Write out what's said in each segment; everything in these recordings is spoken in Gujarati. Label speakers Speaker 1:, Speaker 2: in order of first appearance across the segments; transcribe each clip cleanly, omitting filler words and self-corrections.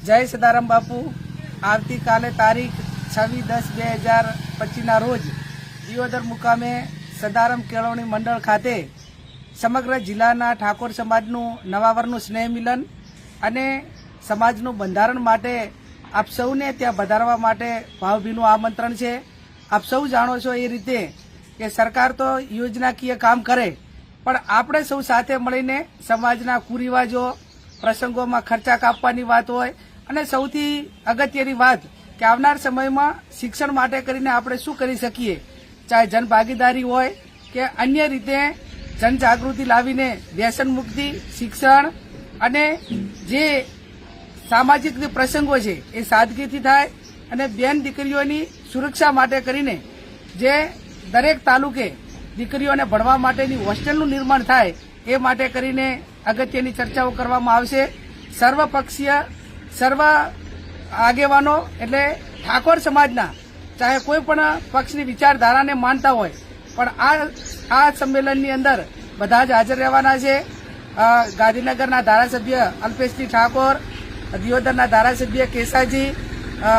Speaker 1: જય સદારામ બાપુ। આવતીકાલે તારીખ 26/10/2025 રોજ દિયોદર મુકામે સદારામ કેળવણી મંડળ ખાતે સમગ્ર જિલ્લાના ઠાકોર સમાજનું નવા વર્ષનું સ્નેહ મિલન અને સમાજનું બંધારણ માટે આપ સૌને ત્યાં વધારવા માટે ભાવભીનું આમંત્રણ છે। આપ સૌ જાણો છો એ રીતે કે સરકાર તો યોજનાકીય કામ કરે, પણ આપણે સૌ સાથે મળીને સમાજના કુરિવાજો, પ્રસંગોમાં ખર્ચા કાપવાની વાત હોય અને સૌથી અગત્યની વાત કે આવનાર સમયમાં શિક્ષણ માટે કરીને આપણે શું કરી શકીએ, ચાહે જનભાગીદારી હોય કે અન્ય રીતે જનજાગૃતિ લાવીને વ્યસન મુક્તિ, શિક્ષણ અને જે સામાજિક જે પ્રસંગો છે એ સાદગીથી થાય અને બેન દીકરીઓની સુરક્ષા માટે કરીને જે દરેક તાલુકે દીકરીઓને ભણવા માટેની હોસ્ટેલનું નિર્માણ થાય એ માટે કરીને અગત્યની ચર્ચાઓ કરવામાં આવશે। સર્વપક્ષીય સર્વ આગેવાનો એટલે ઠાકોર સમાજના ચાહે કોઈ પણ પક્ષની વિચારધારાને માનતા હોય પણ આ સંમેલનની અંદર બધા જ હાજર રહેવાના છે। ગાંધીનગરના ધારાસભ્ય અલ્પેશજી ઠાકોર, દિયોદરના ધારાસભ્ય કેસાજી,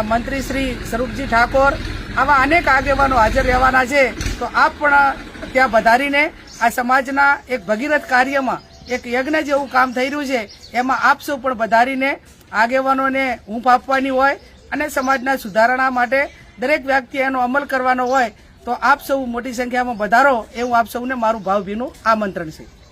Speaker 1: મંત્રી શ્રી સ્વરૂપજી ઠાકોર, આવા અનેક આગેવાનો હાજર રહેવાના છે। તો આપ પણ ત્યાં વધારીને આ સમાજના એક ભગીરથ કાર્યમાં એક યજ્ઞ જેવું કામ થઈ રહ્યું છે એમાં આપ સૌ પણ વધારીને આગેવાનોને ઊંઘ આપવાની હોય અને સમાજના સુધારણા માટે દરેક વ્યક્તિ એનો અમલ કરવાનો હોય તો આપ સૌ મોટી સંખ્યામાં વધારો એવું આપ સૌને મારું ભાવભીનું આમંત્રણ છે।